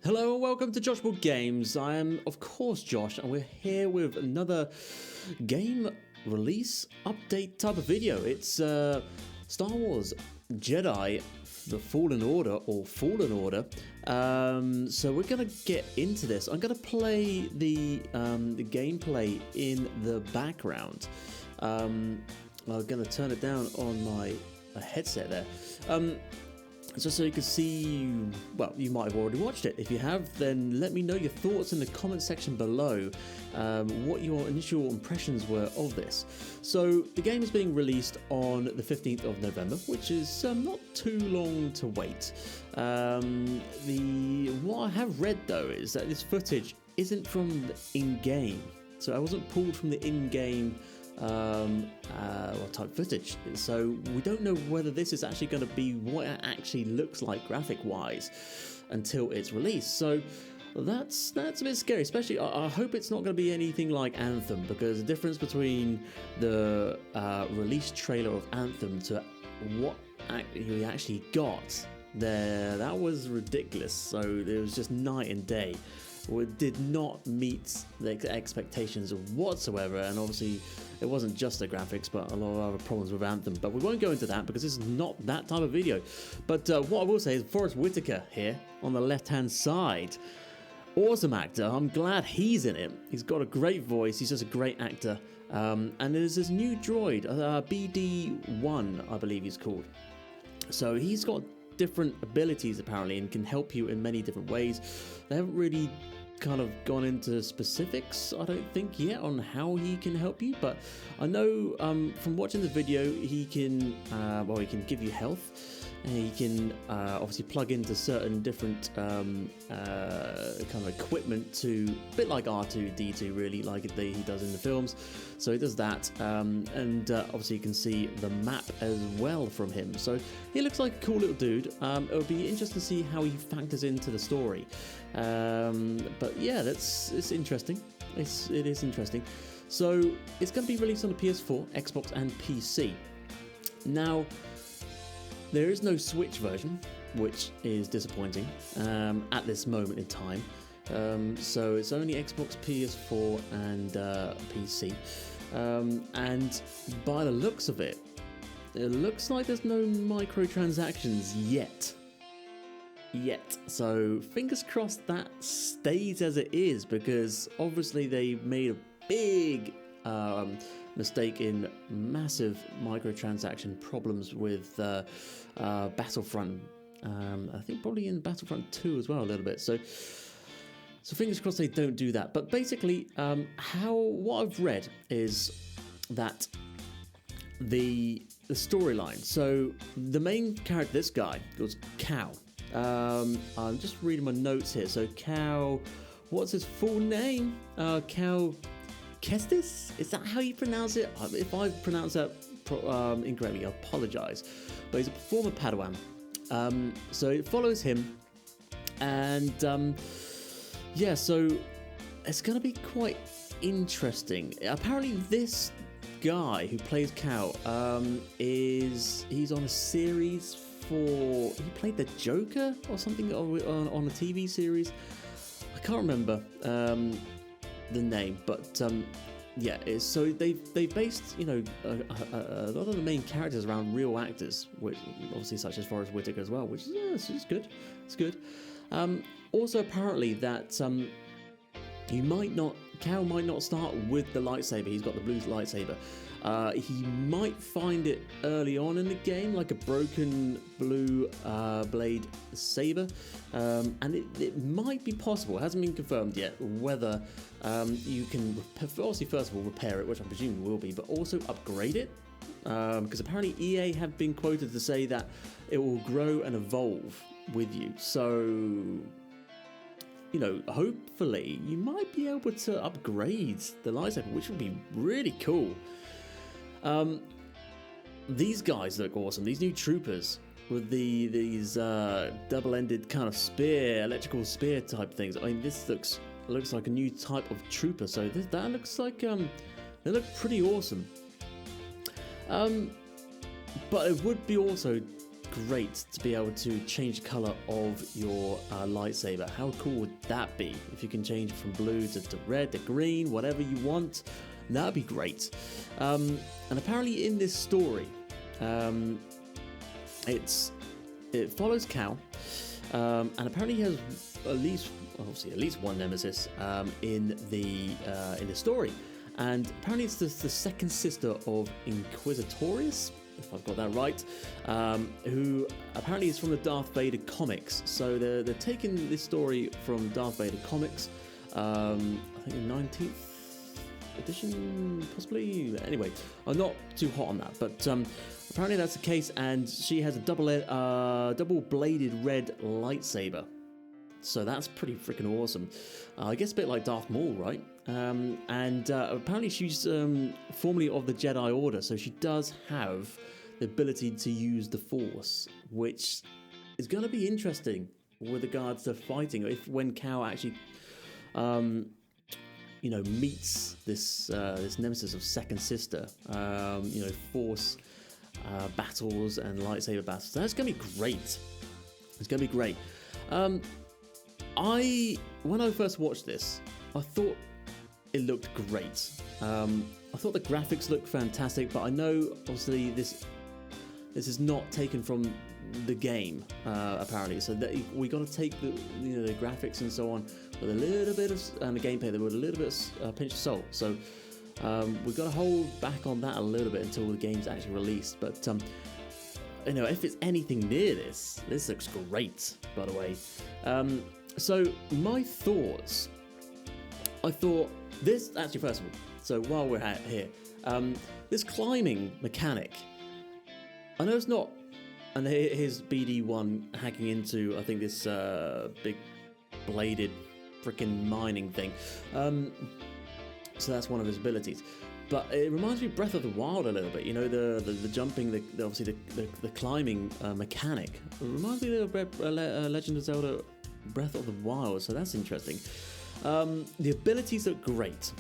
Hello and welcome to JoshPaulGames. I am, of course, Josh, and we're here with another game release update type of video. It's Star Wars Jedi, the Fallen Order, or Fallen Order. So we're gonna get into this. I'm gonna play the gameplay in the background. I'm gonna turn it down on my headset there. Just so you can see, well, you might have already watched it. If you have, then let me know your thoughts in the comment section below, what your initial impressions were of this. So the game is being released on the 15th of November, which is not too long to wait. What I have read though is that this footage isn't from the in-game, so I wasn't pulled from the in-game type footage, so we don't know whether this is actually going to be what it actually looks like graphic wise until it's released. So that's a bit scary, especially I hope it's not going to be anything like Anthem, because the difference between the release trailer of Anthem to what we actually got there, that was ridiculous. So it was just night and day. It did not meet the expectations whatsoever, and obviously it wasn't just the graphics but a lot of other problems with Anthem, but we won't go into that because this is not that type of video. But what I will say is Forrest Whitaker here on the left hand side, awesome actor. I'm glad he's in it. He's got a great voice, he's just a great actor. And there's this new droid, BD1 I believe he's called. So he's got different abilities apparently and can help you in many different ways. They haven't really kind of gone into specifics, I don't think, yet on how he can help you, but I know from watching the video he can he can give you health, and he can obviously plug into certain different kind of equipment, to a bit like R2-D2 really, like he does in the films. So he does that, and obviously you can see the map as well from him. So he looks like a cool little dude. It'll be interesting to see how he factors into the story. But yeah, it's interesting. It is interesting. So it's going to be released on the PS4, Xbox, and PC. Now, there is no Switch version, which is disappointing at this moment in time. So it's only Xbox, PS4, and PC. And by the looks of it, it looks like there's no microtransactions yet. So fingers crossed that stays as it is, because obviously they made a big mistake in massive microtransaction problems with Battlefront. I think probably in Battlefront 2 as well a little bit. So fingers crossed they don't do that. But basically, what I've read is that the storyline. So the main character, this guy, was Cal. I'm just reading my notes here. So Cal, what's his full name? Cal Kestis? Is that how you pronounce it? If I pronounce that incorrectly, I apologise. But he's a former Padawan. So it follows him, and yeah, so it's going to be quite interesting. Apparently, this guy who plays Cal he's on a series for, he played the Joker or something on a TV series. I can't remember the name, but yeah, so they based, you know, a lot of the main characters around real actors, which obviously such as Forrest Whitaker as well, which is good. It's good. Also, apparently that Cal might not start with the lightsaber. He's got the blue lightsaber. He might find it early on in the game, like a broken blue blade saber, and it might be possible, it hasn't been confirmed yet, whether you can obviously first of all repair it, which I'm presuming will be, but also upgrade it, because apparently EA have been quoted to say that it will grow and evolve with you. So, you know, hopefully you might be able to upgrade the lightsaber, which would be really cool. These guys look awesome. These new troopers with these double-ended kind of spear, electrical spear type things. I mean, this looks like a new type of trooper. So that looks like they look pretty awesome. But it would be also great to be able to change the color of your lightsaber. How cool would that be if you can change from blue to red to green, whatever you want? That would be great. And apparently in this story, it follows Cal, and apparently he has at least one nemesis in the story. And apparently it's the second sister of Inquisitorius, if I've got that right, who apparently is from the Darth Vader comics. So they're taking this story from Darth Vader comics, I think in 19th edition, possibly. Anyway, I'm not too hot on that, but apparently that's the case, and she has a double-bladed red lightsaber. So that's pretty freaking awesome. I guess a bit like Darth Maul, right? And apparently she's formerly of the Jedi Order, so she does have the ability to use the Force, which is going to be interesting with regards to fighting. When Cal actually, meets this nemesis of Second Sister, Force battles and lightsaber battles. That's going to be great. It's going to be great. When I first watched this, I thought it looked great. I thought the graphics looked fantastic, but I know obviously this is not taken from the game apparently. So that we got to take the graphics and so on with a little bit of and the gameplay with a little bit of pinch of salt. So we've got to hold back on that a little bit until the game's actually released. But if it's anything near this looks great. By the way. So my thoughts, I thought this, actually first of all, so while we're here, this climbing mechanic, I know it's not, and here's BD1 hacking into, I think this big bladed freaking mining thing, so that's one of his abilities. But it reminds me of Breath of the Wild a little bit, the jumping, obviously the climbing mechanic. It reminds me of Legend of Zelda Breath of the Wild, so that's interesting. The abilities look great.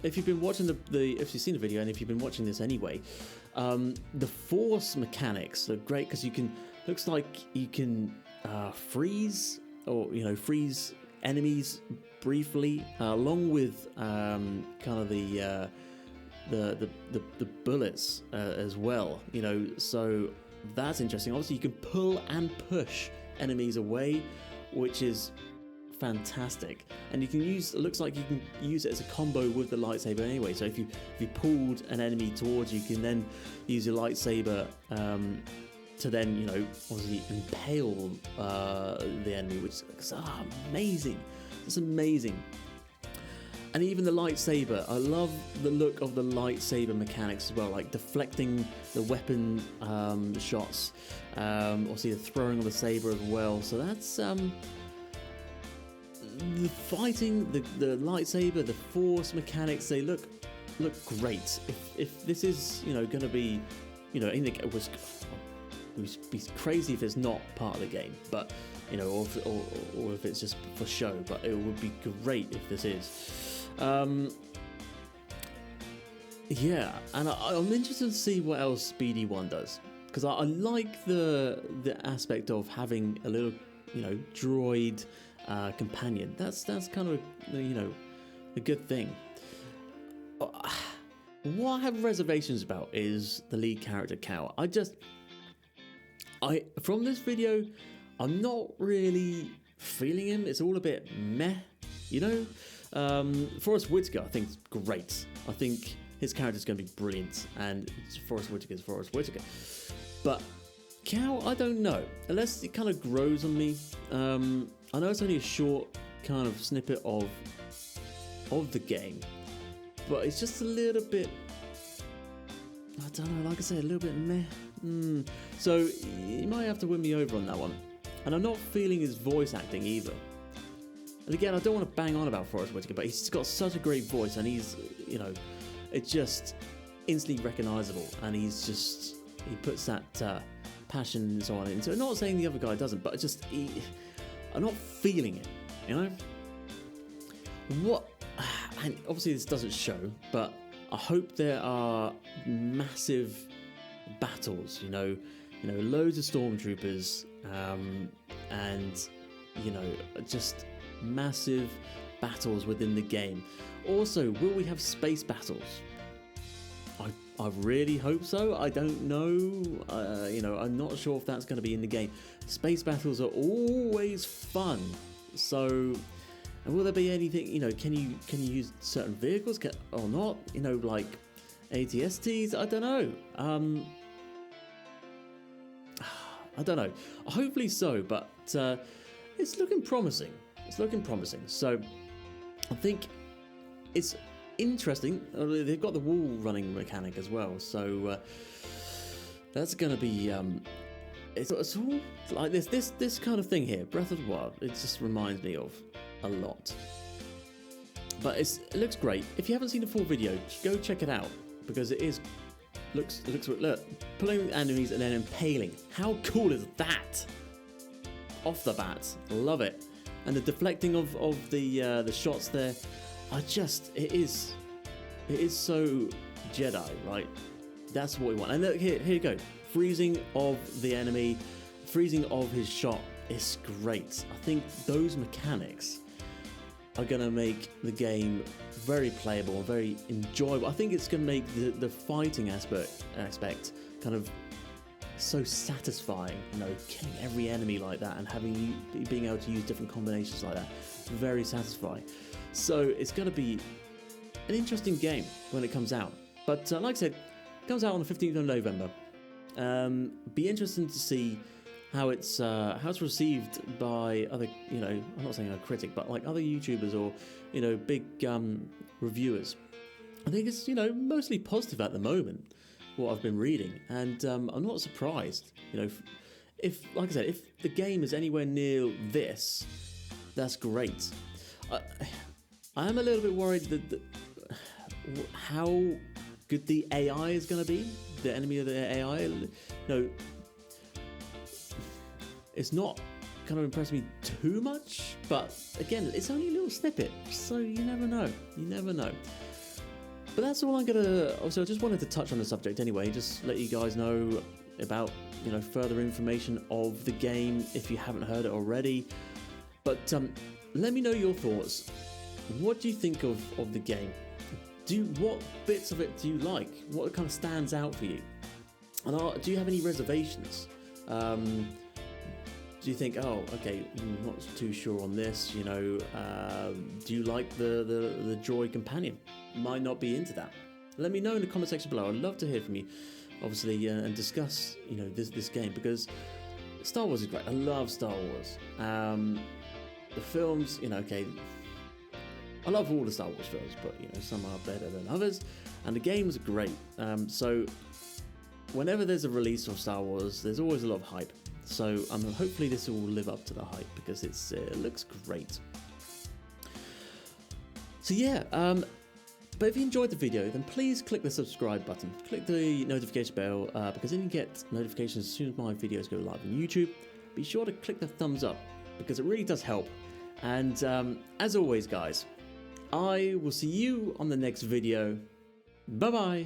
If you've been watching if you've seen the video, and if you've been watching this anyway, the Force mechanics look great because looks like you can freeze freeze enemies briefly, along with kind of the bullets as well. So that's interesting. Obviously, you can pull and push enemies away, which is fantastic, and you can use. It looks like you can use it as a combo with the lightsaber anyway. So if you pulled an enemy towards you, can then use your lightsaber to then obviously impale the enemy, which is amazing. It's amazing. And even the lightsaber, I love the look of the lightsaber mechanics as well, like deflecting the weapon shots, obviously the throwing of the saber as well. So that's the fighting, the lightsaber, the Force mechanics. They look great. If this is going to be, it would be crazy if it's not part of the game, but or if it's just for show. But it would be great if this is. Yeah, and I'm interested to see what else BD1 does, because I like the aspect of having a little droid companion. That's kind of a good thing. What I have reservations about is the lead character Cal. From this video, I'm not really feeling him. It's all a bit meh, Forrest Whitaker, I think, is great. I think his character is going to be brilliant, and Forrest Whitaker is Forrest Whitaker. But Cal, I don't know. Unless it kind of grows on me. I know it's only a short kind of snippet of the game, but it's just a little bit, I don't know, like I say, a little bit meh. So you might have to win me over on that one. And I'm not feeling his voice acting either. And again, I don't want to bang on about Forrest Whitaker, but he's got such a great voice, and he's, it's just instantly recognisable, and he puts that passion and so on into it. Not saying the other guy doesn't, but I'm not feeling it, What, and obviously this doesn't show, but I hope there are massive battles, You know, loads of stormtroopers, and you know, just massive battles within the game. Also, will we have space battles? I really hope so. I don't know. You know, I'm not sure if that's going to be in the game. Space battles are always fun. So, and will there be anything? You know, can you use certain vehicles or not? You know, like ATSTs. I don't know. I don't know. Hopefully so, but it's looking promising. It's looking promising. So, I think it's interesting. They've got the wall running mechanic as well, so that's going to be it's all like this kind of thing here. Breath of the Wild, it just reminds me of a lot, but it looks great. If you haven't seen the full video, go check it out, because it looks look, pulling enemies and then impaling. How cool is that? Off the bat, love it. And the deflecting of the shots there, it is so Jedi, right? That's what we want. And look, here you go. Freezing of the enemy, freezing of his shot is great. I think those mechanics are going to make the game very playable and very enjoyable. I think it's going to make the fighting aspect kind of so satisfying, you know, killing every enemy like that and being able to use different combinations like that. Very satisfying. So it's going to be an interesting game when it comes out. But like I said, it comes out on the 15th of November. Be interesting to see how it's received by other, you know, I'm not saying a critic, but like other YouTubers or, you know, big reviewers. I think it's, you know, mostly positive at the moment, what I've been reading, and I'm not surprised. You know, if like I said, if the game is anywhere near this, that's great. I am a little bit worried that how good the AI is going to be, the enemy of the AI. No, it's not kind of impressed me too much, but again, it's only a little snippet, so you never know. You never know. But that's all I'm gonna. Also, I just wanted to touch on the subject anyway, just let you guys know about, you know, further information of the game if you haven't heard it already. But let me know your thoughts. What do you think of the game? What bits of it do you like? What kind of stands out for you? And do you have any reservations? Do you think, oh, okay, I'm not too sure on this, you know, do you like the droid companion? Might not be into that. Let me know in the comment section below. I'd love to hear from you, obviously, and discuss, you know, this game, because Star Wars is great. I love Star Wars. The films, you know, okay, I love all the Star Wars films, but, you know, some are better than others, and the games are great. So whenever there's a release of Star Wars, there's always a lot of hype. So hopefully this will live up to the hype, because it looks great. So yeah, but if you enjoyed the video, then please click the subscribe button. Click the notification bell, because then you get notifications as soon as my videos go live on YouTube. Be sure to click the thumbs up, because it really does help. And as always, guys, I will see you on the next video. Bye bye.